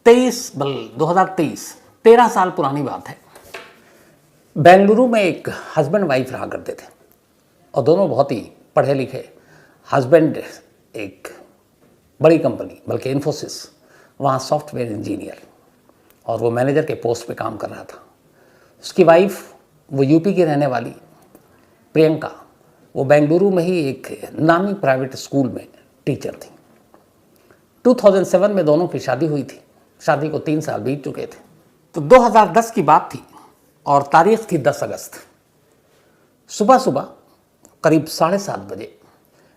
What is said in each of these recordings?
2023 13 साल पुरानी बात है। बेंगलुरु में एक हस्बैंड वाइफ रहा करते थे और दोनों बहुत ही पढ़े लिखे। हस्बैंड एक बड़ी कंपनी बल्कि इन्फोसिस वहाँ सॉफ्टवेयर इंजीनियर और वो मैनेजर के पोस्ट पे काम कर रहा था। उसकी वाइफ वो यूपी की रहने वाली प्रियंका, वो बेंगलुरु में ही एक नामी प्राइवेट स्कूल में टीचर थी। 2007 में दोनों की शादी हुई थी। शादी को 3 साल बीत चुके थे। तो 2010 की बात थी और तारीख थी 10 अगस्त। सुबह सुबह करीब 7:30 बजे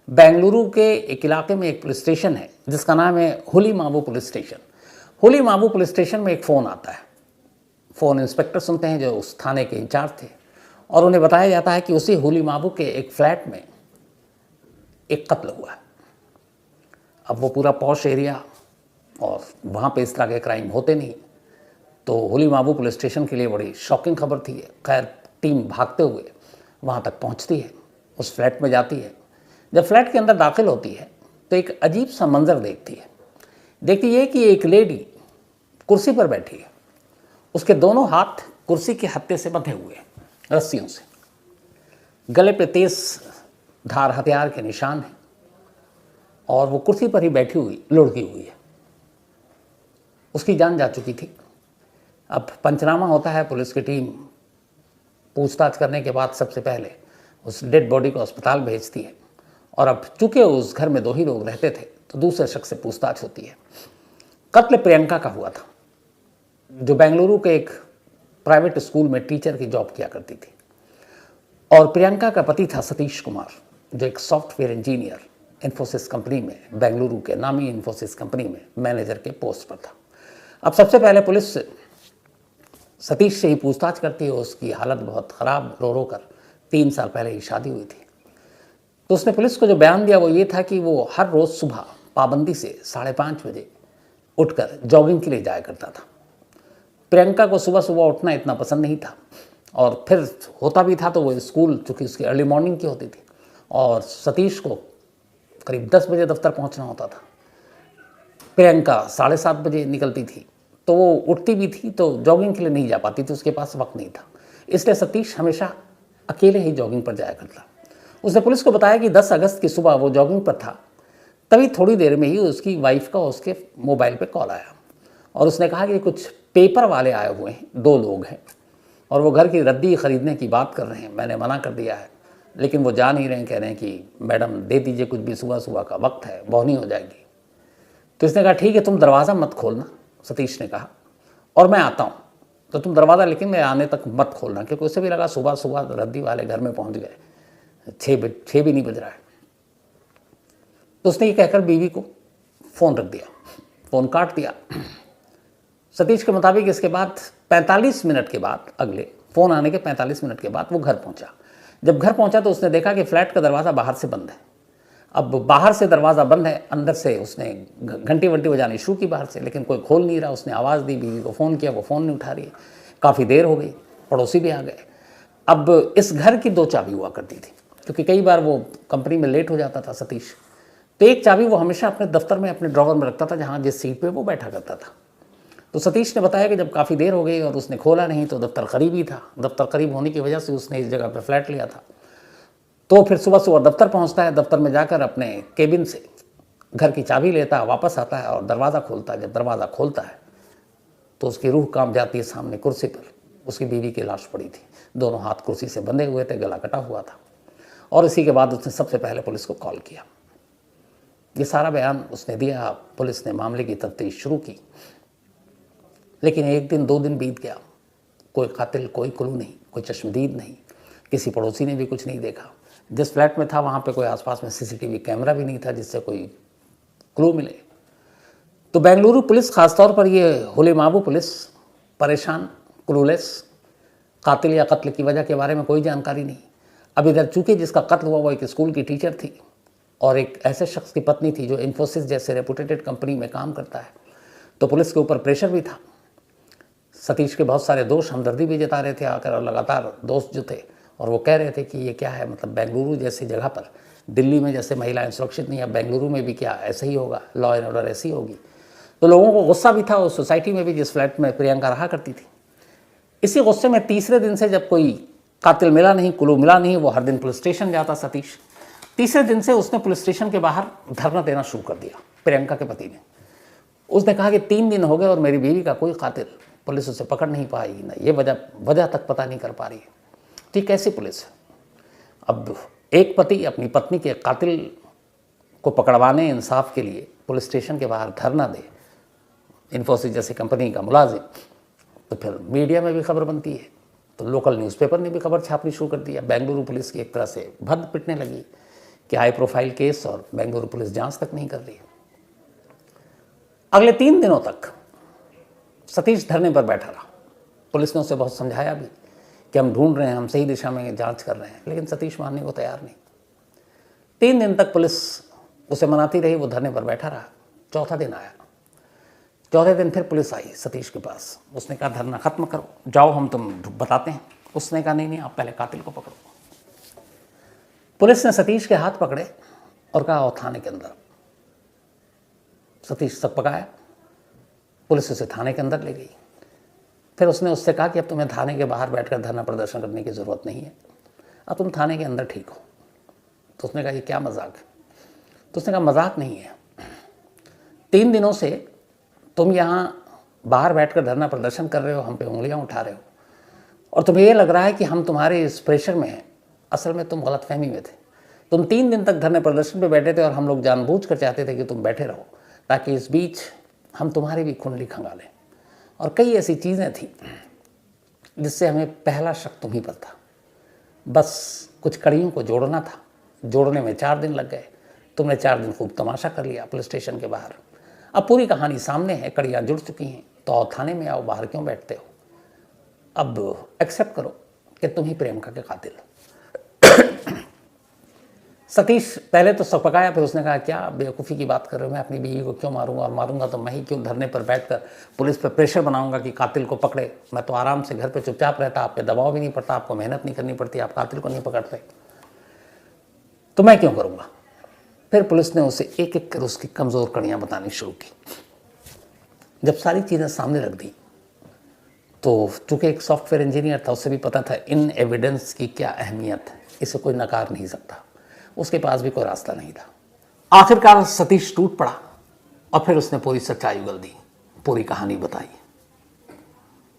बेंगलुरु के एक इलाके में एक पुलिस स्टेशन है जिसका नाम है हुलीमावु पुलिस स्टेशन। हुलीमावु पुलिस स्टेशन में एक फ़ोन आता है। फ़ोन इंस्पेक्टर सुनते हैं जो उस थाने के इंचार्ज थे और उन्हें बताया जाता है कि उसी हुलीमावु के एक फ्लैट में एक कत्ल हुआ है। अब वो पूरा पॉश एरिया और वहाँ पे इस तरह के क्राइम होते नहीं, तो हुलीमावु पुलिस स्टेशन के लिए बड़ी शॉकिंग खबर थी। खैर टीम भागते हुए वहाँ तक पहुँचती है, उस फ्लैट में जाती है। जब फ्लैट के अंदर दाखिल होती है तो एक अजीब सा मंजर देखती है कि एक लेडी कुर्सी पर बैठी है। उसके दोनों हाथ कुर्सी के हत्थे से बंधे हुए हैं रस्सियों से। गले पे तेज धार हथियार के निशान हैं और वो कुर्सी पर ही बैठी हुई लुढ़की हुई है। उसकी जान जा चुकी थी। अब पंचनामा होता है, पुलिस की टीम पूछताछ करने के बाद सबसे पहले उस डेड बॉडी को अस्पताल भेजती है और अब चूंकि उस घर में 2 ही लोग रहते थे तो दूसरे शख्स से पूछताछ होती है। कत्ल प्रियंका का हुआ था जो बेंगलुरु के एक प्राइवेट स्कूल में टीचर की जॉब किया करती थी और प्रियंका का पति था सतीश कुमार जो एक सॉफ्टवेयर इंजीनियर इन्फोसिस कंपनी में, बेंगलुरु के नामी इन्फोसिस कंपनी में मैनेजर के पोस्ट पर था। अब सबसे पहले पुलिस सतीश से ही पूछताछ करती है। उसकी हालत बहुत ख़राब, रो रो कर 3 साल पहले ही शादी हुई थी। तो उसने पुलिस को जो बयान दिया वो ये था कि वो हर रोज़ सुबह पाबंदी से 5:30 बजे उठकर जॉगिंग के लिए जाया करता था। प्रियंका को सुबह सुबह उठना इतना पसंद नहीं था और फिर होता भी था तो वो स्कूल, चूँकि उसकी अर्ली मॉर्निंग की होती थी और सतीश को करीब 10 बजे दफ्तर पहुंचना होता था। प्रियंका 7:30 बजे निकलती थी तो वो उठती भी थी तो जॉगिंग के लिए नहीं जा पाती थी, उसके पास वक्त नहीं था। इसलिए सतीश हमेशा अकेले ही जॉगिंग पर जाया करता। उसने पुलिस को बताया कि 10 अगस्त की सुबह वो जॉगिंग पर था, तभी थोड़ी देर में ही उसकी वाइफ का उसके मोबाइल पे कॉल आया और उसने कहा कि कुछ पेपर वाले आए हुए हैं, 2 लोग हैं और वो घर की रद्दी ख़रीदने की बात कर रहे हैं। मैंने मना कर दिया है लेकिन वो जा नहीं रहे हैं, कह रहे हैं कि मैडम दे दीजिए कुछ भी, सुबह सुबह का वक्त है, बौनी हो जाएगी। तो इसने कहा ठीक है तुम दरवाज़ा मत खोलना, सतीश ने कहा, और मैं आता हूँ तो तुम दरवाज़ा लेकिन मैं आने तक मत खोलना, क्योंकि उसे भी लगा सुबह सुबह रद्दी वाले घर में पहुँच गए, 6 भी नहीं बज रहा है। तो उसने ये कहकर बीवी को फ़ोन रख दिया, फ़ोन काट दिया। सतीश के मुताबिक इसके बाद 45 मिनट के बाद, अगले फ़ोन आने के 45 मिनट के बाद वो घर पहुँचा। जब घर पहुंचा तो उसने देखा कि फ्लैट का दरवाज़ा बाहर से बंद है। अब बाहर से दरवाज़ा बंद है, अंदर से उसने घंटी वंटी बजानी शुरू की बाहर से, लेकिन कोई खोल नहीं रहा। उसने आवाज़ दी, बीवी को फ़ोन किया, वो फ़ोन नहीं उठा रही है। काफ़ी देर हो गई, पड़ोसी भी आ गए। अब इस घर की 2 चाबी हुआ करती थी क्योंकि कई बार वो कंपनी में लेट हो जाता था सतीश, तो एक चाबी वो हमेशा अपने दफ्तर में अपने ड्रॉवर में रखता था जहाँ जिस सीट पर वो बैठा करता था। तो सतीश ने बताया कि जब काफ़ी देर हो गई और उसने खोला नहीं तो दफ्तर करीब ही था। दफ्तर करीब होने की वजह से उसने इस जगह पर फ्लैट लिया था। तो फिर सुबह सुबह दफ्तर पहुंचता है, दफ्तर में जाकर अपने केबिन से घर की चाबी लेता है, वापस आता है और दरवाज़ा खोलता है। जब दरवाज़ा खोलता है तो उसकी रूह कांप जाती है। सामने कुर्सी पर उसकी बीवी की लाश पड़ी थी, दोनों हाथ कुर्सी से बंधे हुए थे, गला कटा हुआ था। और इसी के बाद उसने सबसे पहले पुलिस को कॉल किया। ये सारा बयान उसने दिया। पुलिस ने मामले की तफ्तीश शुरू की, लेकिन 1 दिन 2 दिन बीत गया, कोई कातिल, कोई क्लू नहीं, कोई चश्मदीद नहीं। किसी पड़ोसी ने भी कुछ नहीं देखा। जिस फ्लैट में था वहाँ पे कोई आसपास में सीसीटीवी कैमरा भी नहीं था जिससे कोई क्लू मिले। तो बेंगलुरु पुलिस, ख़ासतौर पर ये हुलीमावु पुलिस, परेशान, क्लूलेस, कातिल या कत्ल की वजह के बारे में कोई जानकारी नहीं। अब इधर चूँकि जिसका कत्ल हुआ वो एक स्कूल की टीचर थी और एक ऐसे शख्स की पत्नी थी जो इन्फोसिस जैसे रेपुटेटेड कंपनी में काम करता है, तो पुलिस के ऊपर प्रेशर भी था। सतीश के बहुत सारे दोस्त हमदर्दी भी जता रहे थे आकर, और लगातार दोस्त जो थे और वो कह रहे थे कि ये क्या है, मतलब बेंगलुरु जैसी जगह पर, दिल्ली में जैसे महिलाएं सुरक्षित नहीं है, बेंगलुरु में भी क्या ऐसे ही होगा, लॉ एंड ऑर्डर ऐसी होगी। तो लोगों को गुस्सा भी था उस सोसाइटी में भी जिस फ्लैट में प्रियंका रहा करती थी। इसी गुस्से में तीसरे दिन से जब कोई कातिल मिला नहीं, क्लू मिला नहीं, वो हर दिन पुलिस स्टेशन जाता सतीश। तीसरे दिन से उसने पुलिस स्टेशन के बाहर धरना देना शुरू कर दिया प्रियंका के पति ने। उसने कहा कि 3 दिन हो गए और मेरी बीवी का कोई कातिल पुलिस उसे पकड़ नहीं पाई, ना ये वजह तक पता नहीं कर पा रही है। तो कैसी पुलिस है? अब एक पति अपनी पत्नी के कातिल को पकड़वाने इंसाफ के लिए पुलिस स्टेशन के बाहर धरना दे, इन्फोसिस जैसी कंपनी का मुलाजिम, तो फिर मीडिया में भी खबर बनती है। तो लोकल न्यूज़पेपर ने भी खबर छापनी शुरू कर दिया। बेंगलुरु पुलिस की एक तरह से भद्द पिटने लगी कि हाई प्रोफाइल केस और बेंगलुरु पुलिस जांच तक नहीं कर रही है। अगले 3 दिनों तक सतीश धरने पर बैठा रहा। पुलिस ने उसे बहुत समझाया भी कि हम ढूंढ रहे हैं, हम सही दिशा में जांच कर रहे हैं, लेकिन सतीश मानने को तैयार नहीं। 3 दिन तक पुलिस उसे मनाती रही, वो धरने पर बैठा रहा। चौथा दिन आया। चौथे दिन फिर पुलिस आई सतीश के पास। उसने कहा धरना खत्म करो, जाओ हम तुम बताते हैं। उसने कहा नहीं, आप पहले कातिल को पकड़ो। पुलिस ने सतीश के हाथ पकड़े और कहा आओ थाने के अंदर। सतीश सकपकाया। पुलिस उसे थाने के अंदर ले गई। फिर उसने उससे कहा कि अब तुम्हें थाने के बाहर बैठकर धरना प्रदर्शन करने की ज़रूरत नहीं है, अब तुम थाने के अंदर ठीक हो। तो उसने कहा ये क्या मजाक है? तो उसने कहा मजाक नहीं है, 3 दिनों से तुम यहाँ बाहर बैठकर धरना प्रदर्शन कर रहे हो, हम पे उंगलियाँ उठा रहे हो, और तुम्हें ये लग रहा है कि हम तुम्हारे इस प्रेशर में हैं। असल में तुम गलतफहमी में थे। तुम 3 दिन तक धरने प्रदर्शन पे बैठे थे और हम लोग जानबूझकर चाहते थे कि तुम बैठे रहो ताकि इस बीच हम तुम्हारी भी कुंडली खंगालें। और कई ऐसी चीज़ें थी जिससे हमें पहला शक तुम ही पर था। बस कुछ कड़ियों को जोड़ना था। जोड़ने में 4 दिन लग गए। तुमने 4 दिन खूब तमाशा कर लिया पुलिस स्टेशन के बाहर। अब पूरी कहानी सामने है, कड़ियाँ जुड़ चुकी हैं, तो आओ थाने में आओ, बाहर क्यों बैठते हो? अब एक्सेप्ट करो कि तुम ही प्रियंका के कातिल हो। सतीश पहले तो सकपकाया, फिर उसने कहा क्या बेवकूफ़ी की बात कर रहे हो, मैं अपनी बीवी को क्यों मारूंगा, और मारूंगा तो मैं ही क्यों धरने पर बैठकर पुलिस पर प्रेशर बनाऊंगा कि कातिल को पकड़े। मैं तो आराम से घर पे चुपचाप रहता, आप पे दबाव भी नहीं पड़ता, आपको मेहनत नहीं करनी पड़ती, आप कातिल को नहीं पकड़ते, तो मैं क्यों करूँगा। फिर पुलिस ने उसे एक एक कर उसकी कमज़ोर कड़ियाँ बतानी शुरू की। जब सारी चीज़ें सामने रख दी तो चूँकि एक सॉफ्टवेयर इंजीनियर था, उससे भी पता था इन एविडेंस की क्या अहमियत है, इसे कोई नकार नहीं सकता। उसके पास भी कोई रास्ता नहीं था। आखिरकार सतीश टूट पड़ा और फिर उसने पूरी सच्चाई उगल दी, पूरी कहानी बताई।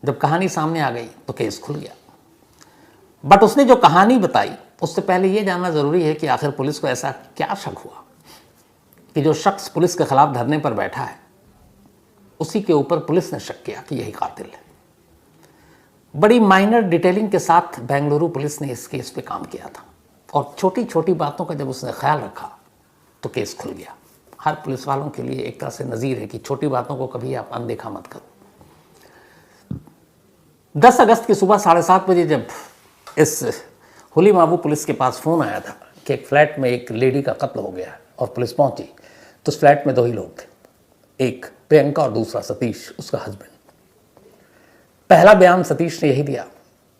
जब कहानी सामने आ गई तो केस खुल गया। बट उसने जो कहानी बताई उससे पहले ये जानना ज़रूरी है कि आखिर पुलिस को ऐसा क्या शक हुआ कि जो शख्स पुलिस के खिलाफ धरने पर बैठा है उसी के ऊपर पुलिस ने शक किया कि यही कातिल है। बड़ी माइनर डिटेलिंग के साथ बेंगलुरु पुलिस ने इस केस पे काम किया था, और छोटी छोटी बातों का जब उसने ख्याल रखा तो केस खुल गया। हर पुलिस वालों के लिए एक तरह से नज़ीर है कि छोटी बातों को कभी आप अनदेखा मत करो। 10 अगस्त की सुबह 7:30 बजे जब इस हुली माबू पुलिस के पास फ़ोन आया था कि एक फ्लैट में एक लेडी का कत्ल हो गया है और पुलिस पहुंची, तो उस फ्लैट में 2 ही लोग थे, एक प्रियंका और दूसरा सतीश, उसका हस्बैंड। पहला बयान सतीश ने यही दिया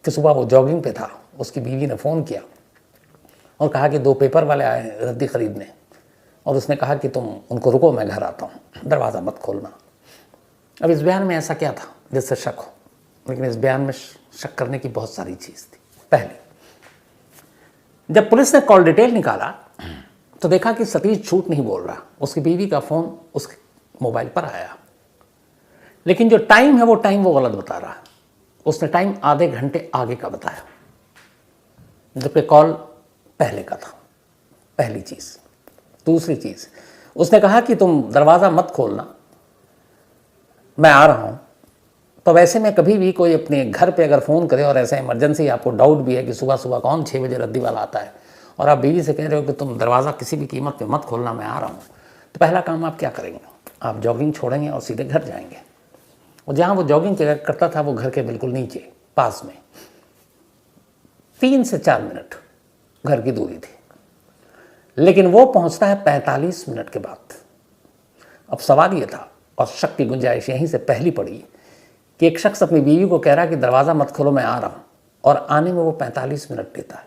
कि सुबह वो जॉगिंग पे था, उसकी बीवी ने फ़ोन किया और कहा कि 2 पेपर वाले आए हैं रद्दी ख़रीदने, और उसने कहा कि तुम उनको रुको, मैं घर आता हूँ, दरवाज़ा मत खोलना। अब इस बयान में ऐसा क्या था जिससे शक हो? लेकिन इस बयान में शक करने की बहुत सारी चीज़ थी। पहली, जब पुलिस ने कॉल डिटेल निकाला तो देखा कि सतीश झूठ नहीं बोल रहा। उसकी बीवी का फ़ोन उसके मोबाइल पर आया, लेकिन जो टाइम है वो टाइम वो गलत बता रहा है। उसने टाइम आधे घंटे आगे का बताया, जबकि कॉल पहले का था। पहली चीज़। दूसरी चीज़, उसने कहा कि तुम दरवाज़ा मत खोलना, मैं आ रहा हूँ। तो वैसे में कभी भी कोई अपने घर पे अगर फ़ोन करे और ऐसा इमरजेंसी, आपको डाउट भी है कि सुबह सुबह कौन 6 बजे रद्दी वाला आता है, और आप बीवी से कह रहे हो कि तुम दरवाज़ा किसी भी कीमत पे मत खोलना, मैं आ रहा हूँ, तो पहला काम आप क्या करेंगे? आप जॉगिंग छोड़ेंगे और सीधे घर जाएंगे। और जहाँ वो जॉगिंग करता था वो घर के बिल्कुल नीचे पास में 3 से 4 मिनट घर की दूरी थी, लेकिन वो पहुँचता है 45 मिनट के बाद। अब सवाल ये था, और शक की गुंजाइश यहीं से पहली पड़ी, कि एक शख्स अपनी बीवी को कह रहा है कि दरवाज़ा मत खोलो, मैं आ रहा हूँ, और आने में वो 45 मिनट लेता है।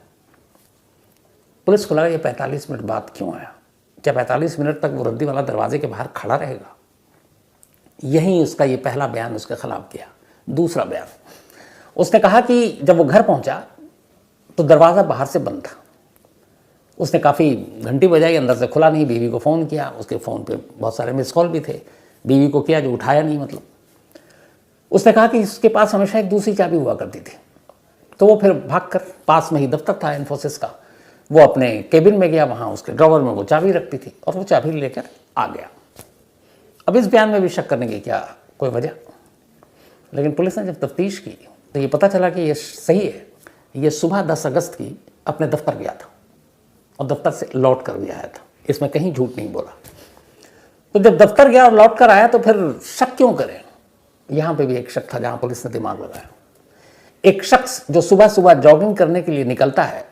पुलिस को लगा ये 45 मिनट बाद क्यों आया? क्या 45 मिनट तक वो रद्दी वाला दरवाजे के बाहर खड़ा रहेगा? यही उसका ये पहला बयान उसके खिलाफ किया। दूसरा बयान, उसने कहा कि जब वो घर पहुंचा तो दरवाज़ा बाहर से बंद था। उसने काफ़ी घंटी बजाई, अंदर से खुला नहीं। बीवी को फ़ोन किया, उसके फ़ोन पे बहुत सारे मिस कॉल भी थे। बीवी को किया जो उठाया नहीं। मतलब उसने कहा कि उसके पास हमेशा एक दूसरी चाबी हुआ करती थी। तो वो फिर भागकर, पास में ही दफ्तर था इन्फोसिस का, वो अपने केबिन में गया, वहाँ उसके ड्रॉवर में वो चाबी रखती थी और वो चाबी लेकर आ गया। अब इस बयान में भी शक करने की क्या कोई वजह, लेकिन पुलिस ने जब तफ्तीश की तो ये पता चला कि ये सही है। ये सुबह 10 अगस्त की अपने दफ्तर गया था और दफ्तर से लौट कर भी आया था। इसमें कहीं झूठ नहीं बोला। तो जब दफ्तर गया और लौट कर आया तो फिर शक क्यों करें? यहाँ पे भी एक शक था जहाँ पुलिस ने दिमाग लगाया। एक शख्स जो सुबह सुबह जॉगिंग करने के लिए निकलता है,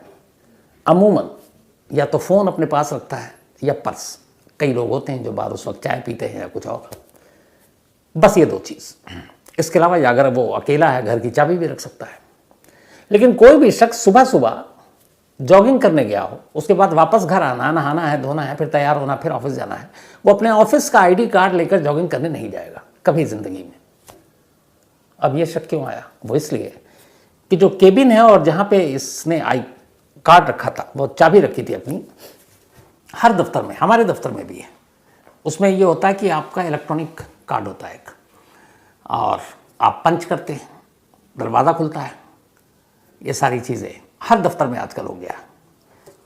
अमूमन या तो फ़ोन अपने पास रखता है या पर्स। कई लोग होते हैं जो बाहर उस वक्त चाय पीते हैं या कुछ और, बस ये 2 चीज़। इसके अलावा अगर वो अकेला है, घर की चाबी भी रख सकता है। लेकिन कोई भी शख्स सुबह सुबह जॉगिंग करने गया हो, उसके बाद वापस घर आना, नहाना है, धोना है, फिर तैयार होना, फिर ऑफिस जाना है, वो अपने ऑफिस का आईडी कार्ड लेकर जॉगिंग करने नहीं जाएगा कभी ज़िंदगी में। अब ये शक क्यों आया? वो इसलिए कि जो केबिन है और जहाँ पे इसने आई कार्ड रखा था, वो चाबी रखी थी अपनी, हर दफ्तर में, हमारे दफ्तर में भी है, उसमें ये होता है कि आपका इलेक्ट्रॉनिक कार्ड होता है एक, और आप पंच करते हैं, दरवाज़ा खुलता है। ये सारी चीज़ें हर दफ्तर में आजकल हो गया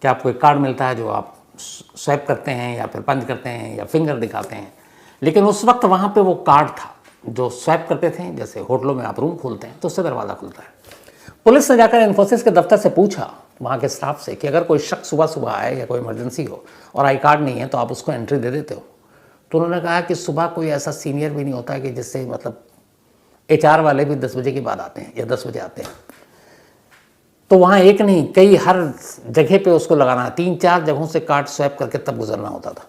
कि आपको एक कार्ड मिलता है जो आप स्वैप करते हैं या फिर पंच करते हैं या फिंगर दिखाते हैं। लेकिन उस वक्त वहाँ पे वो कार्ड था जो स्वैप करते थे, जैसे होटलों में आप रूम खोलते हैं तो उससे दरवाज़ा खुलता है। पुलिस ने जाकर इन्फोसिस के दफ्तर से पूछा वहाँ के स्टाफ से कि अगर कोई शख्स सुबह सुबह आए या कोई इमरजेंसी हो और आई कार्ड नहीं है तो आप उसको एंट्री दे देते हो? तो उन्होंने कहा कि सुबह कोई ऐसा सीनियर भी नहीं होता है कि जिससे, मतलब HR वाले भी 10 बजे के बाद आते हैं या 10 बजे आते हैं। तो वहाँ एक नहीं, कई हर जगह पे उसको लगाना है, 3-4 जगहों से कार्ड स्वैप करके तब गुजरना होता था।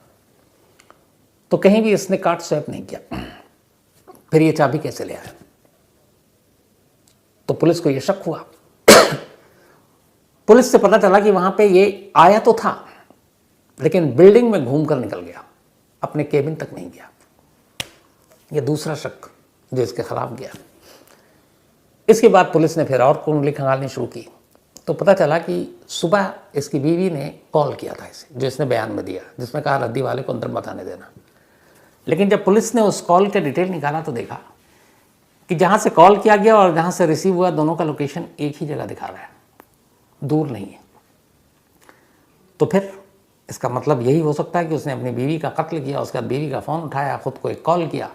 तो कहीं भी इसने कार्ड स्वैप नहीं किया। फिर ये चाबी कैसे ले आया? तो पुलिस को ये शक हुआ। पुलिस से पता चला कि वहां पे ये आया तो था, लेकिन बिल्डिंग में घूमकर निकल गया, अपने केबिन तक नहीं गया। ये दूसरा शक जो इसके खिलाफ गया। इसके बाद पुलिस ने फिर और कुंडली खंगालनी शुरू की तो पता चला कि सुबह इसकी बीवी ने कॉल किया था इसे, जो इसने बयान में दिया, जिसमें कहा रद्दी वाले को अंदर मत आने देना। लेकिन जब पुलिस ने उस कॉल के डिटेल निकाला तो देखा कि जहाँ से कॉल किया गया और जहाँ से रिसीव हुआ, दोनों का लोकेशन एक ही जगह दिखा रहा है, दूर नहीं है। तो फिर इसका मतलब यही हो सकता है कि उसने अपनी बीवी का कत्ल किया, उसके बाद बीवी का फ़ोन उठाया, ख़ुद को एक कॉल किया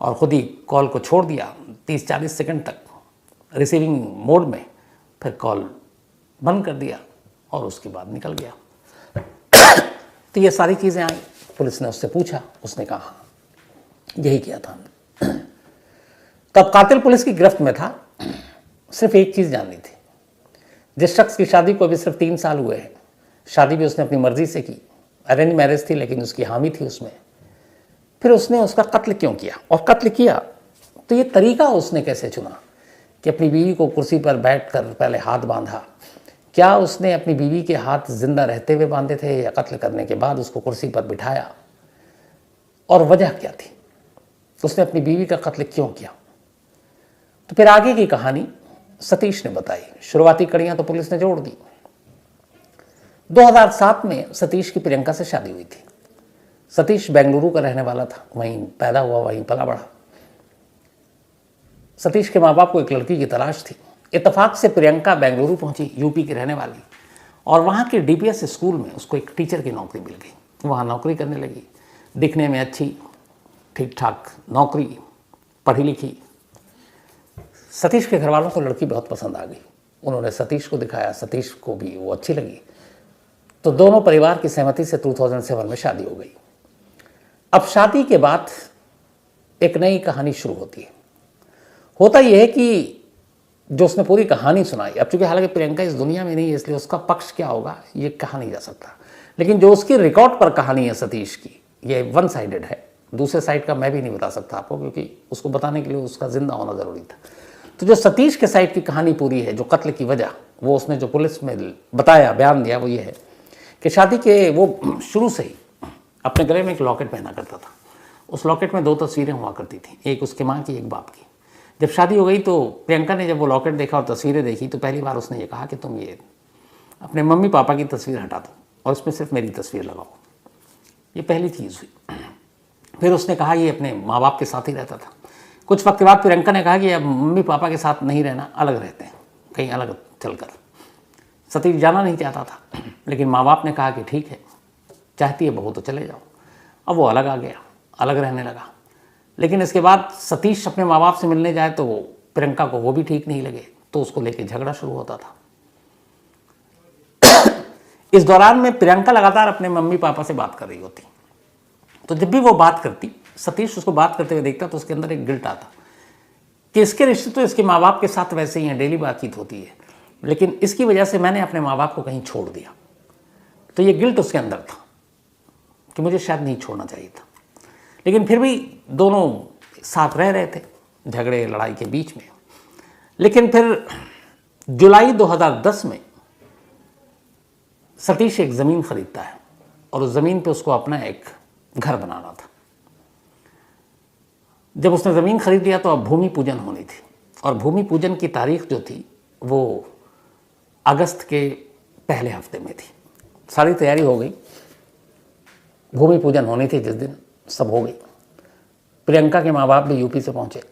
और ख़ुद ही कॉल को छोड़ दिया 30-40 सेकंड तक रिसीविंग मोड में, फिर कॉल बंद कर दिया और उसके बाद निकल गया। तो ये सारी चीज़ें आई। पुलिस ने उससे पूछा, उसने कहा हाँ यही किया था। तब कातिल पुलिस की गिरफ्त में था। सिर्फ एक चीज़ जाननी थी, जिस शख्स की शादी को अभी सिर्फ 3 साल हुए हैं, शादी भी उसने अपनी मर्जी से की, अरेंज मैरिज थी लेकिन उसकी हामी थी उसमें, फिर उसने उसका कत्ल क्यों किया? और कत्ल किया तो ये तरीका उसने कैसे चुना कि अपनी बीवी को कुर्सी पर बैठकर पहले हाथ बांधा? क्या उसने अपनी बीवी के हाथ जिंदा रहते हुए बांधे थे या कत्ल करने के बाद उसको कुर्सी पर बिठाया? और वजह क्या थी? उसने अपनी बीवी का कत्ल क्यों किया? तो फिर आगे की कहानी सतीश ने बताई। शुरुआती कड़ियां तो पुलिस ने जोड़ दी। 2007 में सतीश की प्रियंका से शादी हुई थी। सतीश बेंगलुरु का रहने वाला था, वहीं पैदा हुआ, वहीं पला बढ़ा। सतीश के माँ बाप को एक लड़की की तलाश थी। इत्तेफाक से प्रियंका बेंगलुरु पहुंची, यूपी की रहने वाली, और वहाँ के DPS स्कूल में उसको एक टीचर की नौकरी मिल गई। वहाँ नौकरी करने लगी, दिखने में अच्छी, ठीक ठाक नौकरी, पढ़ी लिखी। सतीश के घर वालों को लड़की बहुत पसंद आ गई। उन्होंने सतीश को दिखाया, सतीश को भी वो अच्छी लगी। तो दोनों परिवार की सहमति से 2007 में शादी हो गई। अब शादी के बाद एक नई कहानी शुरू होती है। होता यह है कि जो उसने पूरी कहानी सुनाई, अब चूंकि हालांकि प्रियंका इस दुनिया में नहीं है इसलिए उसका पक्ष क्या होगा ये कहा नहीं जा सकता, लेकिन जो उसकी रिकॉर्ड पर कहानी है सतीश की, ये 1 साइडेड है। दूसरे साइड का मैं भी नहीं बता सकता आपको, क्योंकि उसको बताने के लिए उसका जिंदा होना ज़रूरी था। तो जो सतीश के साइड की कहानी पूरी है, जो कत्ल की वजह, वो उसने जो पुलिस में बताया, बयान दिया, वो ये है कि शादी के वो शुरू से ही अपने गले में एक लॉकेट पहना करता था। उस लॉकेट में 2 तस्वीरें हुआ करती थी, एक उसके माँ की, एक बाप की। जब शादी हो गई तो प्रियंका ने जब वो लॉकेट देखा और तस्वीरें देखी तो पहली बार उसने ये कहा कि तुम ये अपने मम्मी पापा की तस्वीर हटा दो और उसमें सिर्फ मेरी तस्वीर लगाओ। ये पहली चीज़ हुई। फिर उसने कहा ये अपने माँ बाप के साथ ही रहता था। कुछ वक्त के बाद प्रियंका ने कहा कि अब मम्मी पापा के साथ नहीं रहना, अलग रहते हैं, कहीं अलग चलकर। सतीश जाना नहीं चाहता था, लेकिन माँ बाप ने कहा कि ठीक है, चाहती है बहू तो चले जाओ। अब वो अलग आ गया, अलग रहने लगा। लेकिन इसके बाद सतीश अपने माँ बाप से मिलने जाए तो प्रियंका को वो भी ठीक नहीं लगे, तो उसको लेके झगड़ा शुरू होता था। इस दौरान में प्रियंका लगातार अपने मम्मी पापा से बात कर रही होती, तो जब भी वो बात करती, सतीश उसको बात करते हुए देखता तो उसके अंदर एक गिल्ट आता कि इसके रिश्ते तो इसके माँ बाप के साथ वैसे ही हैं, डेली बातचीत होती है, लेकिन इसकी वजह से मैंने अपने माँ बाप को कहीं छोड़ दिया। तो ये गिल्ट उसके अंदर था कि मुझे शायद नहीं छोड़ना चाहिए था। लेकिन फिर भी दोनों साथ रह रहे थे, झगड़े लड़ाई के बीच में। लेकिन फिर जुलाई 2010 में सतीश एक ज़मीन खरीदता है और उस ज़मीन पे उसको अपना एक घर बनाना था। जब उसने ज़मीन खरीद लिया तो अब भूमि पूजन होनी थी, और भूमि पूजन की तारीख जो थी वो अगस्त के पहले हफ्ते में थी। सारी तैयारी हो गई, भूमि पूजन होनी थी जिस दिन, सब हो गई। प्रियंका के माँ बाप भी यूपी से पहुँचे,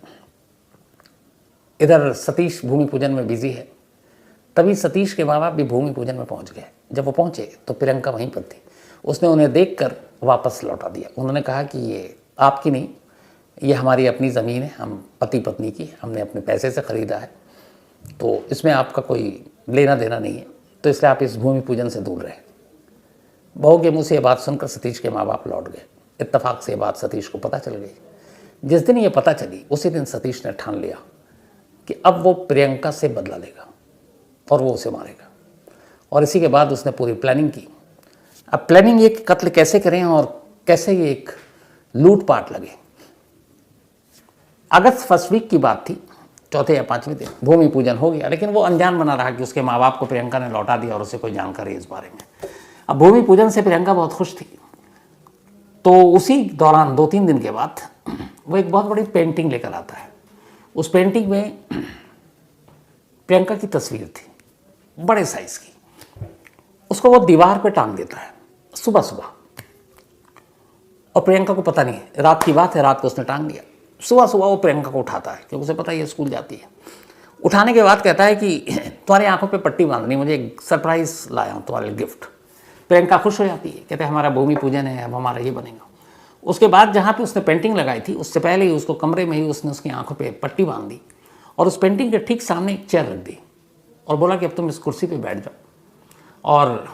इधर सतीश भूमि पूजन में बिजी है। तभी सतीश के माँ बाप भी भूमि पूजन में पहुँच गए। जब वो पहुँचे तो प्रियंका वहीं पर थी। उसने उन्हें देखकर वापस लौटा दिया। उन्होंने कहा कि ये आपकी नहीं, ये हमारी अपनी ज़मीन है, हम पति पत्नी की, हमने अपने पैसे से ख़रीदा है, तो इसमें आपका कोई लेना देना नहीं है, तो इसलिए आप इस भूमि पूजन से दूर रहें। बहू के मुँह से ये बात सुनकर सतीश के माँ बाप लौट गए। इत्तेफाक से ये बात सतीश को पता चल गई। जिस दिन ये पता चली उसी दिन सतीश ने ठान लिया कि अब वो प्रियंका से बदला लेगा और वो उसे मारेगा। और इसी के बाद उसने पूरी प्लानिंग की। अब प्लानिंग ये कि कत्ल कैसे करें और कैसे ये एक लूटपाट लगे। अगस्त फर्स्ट वीक की बात थी, चौथे या पाँचवें दिन भूमि पूजन हो गया, लेकिन वो अनजान बना रहा कि उसके माँ बाप को प्रियंका ने लौटा दिया और उसे कोई जानकारी इस बारे में। अब भूमि पूजन से प्रियंका बहुत खुश थी, तो उसी दौरान 2-3 दिन के बाद वो एक बहुत बड़ी पेंटिंग लेकर आता है। उस पेंटिंग में प्रियंका की तस्वीर थी, बड़े साइज की। उसको वो दीवार पे टांग देता है सुबह सुबह, और प्रियंका को पता नहीं है, रात की बात है, रात को उसने टांग दिया। सुबह सुबह वो प्रियंका को उठाता है क्योंकि उसे पता है ये स्कूल जाती है। उठाने के बाद कहता है कि तुम्हारी आंखों पे पट्टी बांधनी, मुझे एक सरप्राइज़ लाया हूँ तुम्हारे लिए गिफ्ट। प्रियंका खुश हो जाती है, कहते हैं हमारा भूमि पूजन है, अब हमारा ये बनेगा। उसके बाद जहाँ पे उसने पेंटिंग लगाई थी, उससे पहले ही उसको कमरे में ही उसने उसकी आंखों पे पट्टी बांध दी और उस पेंटिंग के ठीक सामने एक चेयर रख दी और बोला कि अब तुम इस कुर्सी पे बैठ जाओ और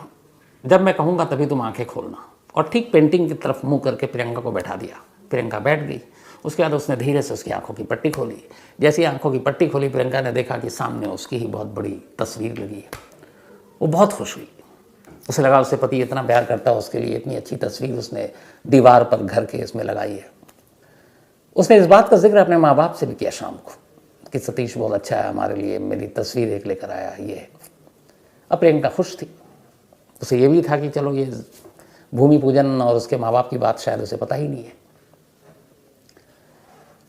जब मैं कहूँगा तभी तुम आंखें खोलना। और ठीक पेंटिंग की तरफ मुँह करके प्रियंका को बैठा दिया। प्रियंका बैठ गई। उसके बाद उसने धीरे से उसकी आंखों की पट्टी खोली। जैसे ही आंखों की पट्टी खोली, प्रियंका ने देखा कि सामने उसकी ही बहुत बड़ी तस्वीर लगी है। वो बहुत खुश हुई। उसे लगा उससे पति इतना प्यार करता है, उसके लिए इतनी अच्छी तस्वीर उसने दीवार पर घर के इसमें लगाई है। उसने इस बात का जिक्र अपने माँ बाप से भी किया शाम को कि सतीश बहुत अच्छा है, हमारे लिए मेरी तस्वीर एक लेकर आया ये है। अब प्रियंका खुश थी। उसे ये भी था कि चलो ये भूमि पूजन और उसके माँ बाप की बात शायद उसे पता ही नहीं है।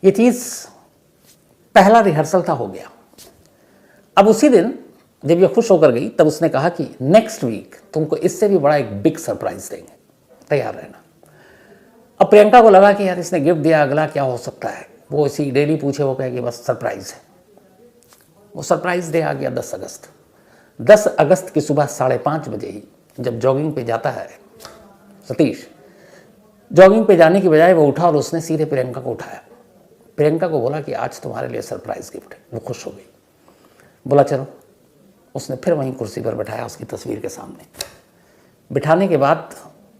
ये चीज़ पहला रिहर्सल था, हो गया। अब उसी दिन जब ये खुश होकर गई तब उसने कहा कि नेक्स्ट वीक तुमको इससे भी बड़ा एक बिग सरप्राइज देंगे, तैयार रहना। अब प्रियंका को लगा कि यार इसने गिफ्ट दिया, अगला क्या हो सकता है। वो इसी डेली पूछे, वो कहे कि बस सरप्राइज है। वो सरप्राइज डे आ गया 10 अगस्त। 10 अगस्त की सुबह 5:30 बजे ही जब जॉगिंग पे जाता है सतीश, जॉगिंग पे जाने की बजाय वो उठा और उसने सीधे प्रियंका को उठाया। प्रियंका को बोला कि आज तुम्हारे लिए सरप्राइज गिफ्ट है। वो खुश हो गई, बोला चलो। उसने फिर वहीं कुर्सी पर बैठाया उसकी तस्वीर के सामने। बिठाने के बाद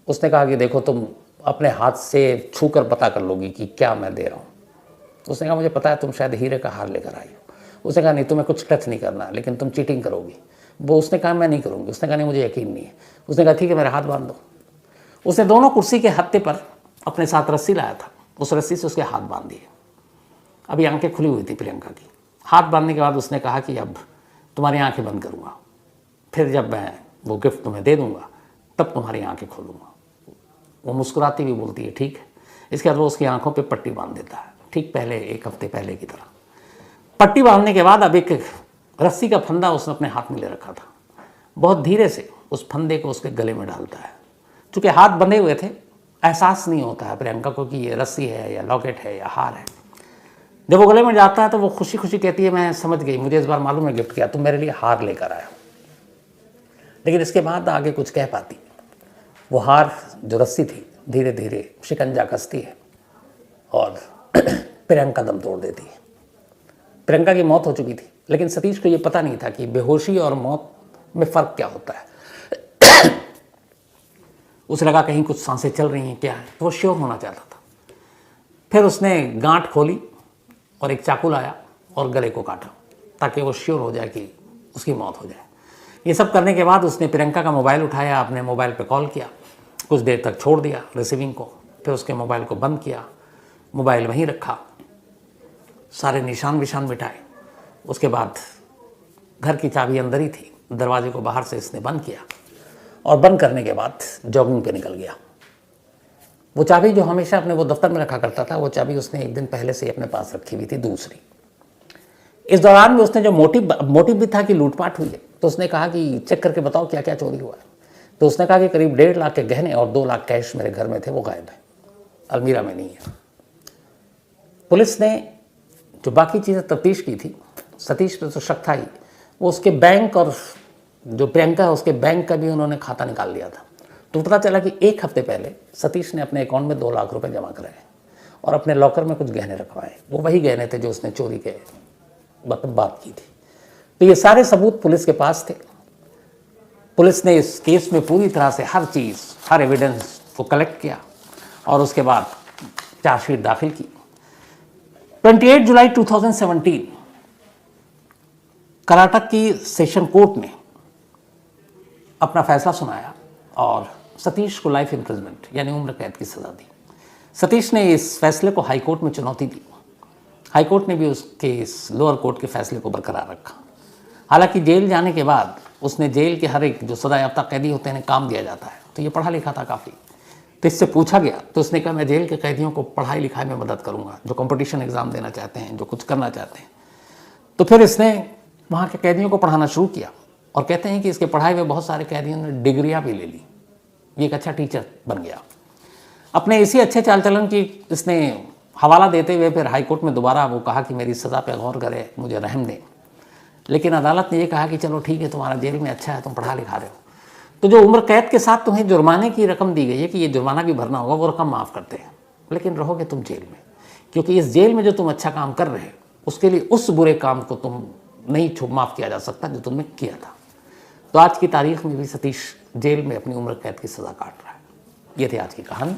उसने कहा कि देखो तुम अपने हाथ से छू कर पता कर लोगी कि क्या मैं दे रहा हूँ। उसने कहा मुझे पता है तुम शायद हीरे का हार लेकर आई हो। उसने कहा नहीं, तुम्हें कुछ टच नहीं करना, लेकिन तुम चीटिंग करोगी। वो उसने कहा मैं नहीं करूँगी। उसने कहा नहीं, मुझे यकीन नहीं है। उसने कहा ठीक है, मेरा हाथ बांध दो। उसने दोनों कुर्सी के हत्थे पर अपने साथ रस्सी लाया था, उस रस्सी से उसके हाथ बांध दिए। अभी आंखें खुली हुई थी प्रियंका की। हाथ बांधने के बाद उसने कहा कि अब तुम्हारी आंखें बंद करूँगा, फिर जब मैं वो गिफ्ट तुम्हें दे दूँगा तब तुम्हारी आंखें खोलूँगा। वो मुस्कुराती हुई बोलती है ठीक है। इसके बाद वो उसकी आंखों पे पट्टी बांध देता है, ठीक पहले 1 हफ्ते पहले की तरह। पट्टी बांधने के बाद अब एक रस्सी का फंदा उसने अपने हाथ में ले रखा था, बहुत धीरे से उस फंदे को उसके गले में डालता है। चूँकि हाथ बंधे हुए थे, एहसास नहीं होता है प्रियंका को कि ये रस्सी है या लॉकेट है या हार है। जब वो गले में जाता है तो वो खुशी खुशी कहती है, मैं समझ गई, मुझे इस बार मालूम है गिफ्ट किया, तुम मेरे लिए हार लेकर आया। लेकिन इसके बाद आगे कुछ कह पाती। वो हार जो रस्सी थी धीरे धीरे शिकंजा कसती है और प्रियंका दम तोड़ देती है। प्रियंका की मौत हो चुकी थी, लेकिन सतीश को ये पता नहीं था कि बेहोशी और मौत में फ़र्क क्या होता है। उसे लगा कहीं कुछ सांसें चल रही हैं क्या है, तो वो श्योर होना चाहता था। फिर उसने गांठ खोली और एक चाकू लाया और गले को काटा ताकि वो श्योर हो जाए कि उसकी मौत हो जाए। ये सब करने के बाद उसने प्रियंका का मोबाइल उठाया, अपने मोबाइल पे कॉल किया, कुछ देर तक छोड़ दिया रिसीविंग को, फिर उसके मोबाइल को बंद किया, मोबाइल वहीं रखा, सारे निशान विशान मिटाए। उसके बाद घर की चाबी अंदर ही थी, दरवाजे को बाहर से इसने बंद किया और बंद करने के बाद जॉगिंग पे निकल गया। वो चाबी जो हमेशा अपने वो दफ्तर में रखा करता था, वो चाबी उसने एक दिन पहले से अपने पास रखी हुई थी, दूसरी। इस दौरान में उसने जो मोटिव भी था कि लूटपाट हुई है, तो उसने कहा कि चेक करके बताओ क्या क्या चोरी हुआ है। तो उसने कहा कि करीब 1.5 लाख के गहने और 2 लाख कैश मेरे घर में थे, वो गायब है, अलमीरा में नहीं है। पुलिस ने जो बाकी चीज़ें तफ्तीश की थी, सतीश पे तो शक था ही, वो उसके बैंक और जो प्रियंका है उसके बैंक का भी उन्होंने खाता निकाल लिया था। तो पता चला कि 1 हफ्ते पहले सतीश ने अपने अकाउंट में 2 लाख रुपए जमा कराए और अपने लॉकर में कुछ गहने रखवाए। वो वही गहने थे जो उसने चोरी के बात की थी। तो ये सारे सबूत पुलिस के पास थे। पुलिस ने इस केस में पूरी तरह से हर चीज़, हर एविडेंस को कलेक्ट किया और उसके बाद चार्जशीट दाखिल की। 28 जुलाई 2017 कर्नाटक की सेशन कोर्ट ने अपना फैसला सुनाया और सतीश को लाइफ इम्प्रिजमेंट यानी उम्र कैद की सज़ा दी। सतीश ने इस फैसले को हाई कोर्ट में चुनौती दी। हाई कोर्ट ने भी उसके इस लोअर कोर्ट के फैसले को बरकरार रखा। हालांकि जेल जाने के बाद उसने जेल के हर एक जो सजायाफ्ता कैदी होते हैं काम दिया जाता है, तो ये पढ़ा लिखा था काफ़ी। तो इससे पूछा गया तो उसने कहा मैं जेल के कैदियों को पढ़ाई लिखाई में मदद करूंगा, जो कंपटीशन एग्ज़ाम देना चाहते हैं, जो कुछ करना चाहते हैं। तो फिर इसने वहाँ के कैदियों को पढ़ाना शुरू किया और कहते हैं कि इसके पढ़ाई में बहुत सारे कैदियों ने डिग्रियाँ भी ले ली। ये एक अच्छा टीचर बन गया। अपने इसी अच्छे चाल चलन की इसने हवाला देते हुए फिर हाई कोर्ट में दोबारा वो कहा कि मेरी सज़ा पे गौर करे, मुझे रहम दें। लेकिन अदालत ने ये कहा कि चलो ठीक है, तुम्हारा जेल में अच्छा है, तुम पढ़ा लिखा रहे हो, तो जो उम्र कैद के साथ तुम्हें जुर्माने की रकम दी गई है कि ये जुर्माना भी भरना होगा, वो रकम माफ़ करते हैं, लेकिन रहोगे तुम जेल में, क्योंकि इस जेल में जो तुम अच्छा काम कर रहे हो उसके लिए उस बुरे काम को तुम नहीं माफ़ किया जा सकता जो तुमने किया था। तो आज की तारीख में भी सतीश जेल में अपनी उम्र कैद की सज़ा काट रहा है। ये थी आज की कहानी।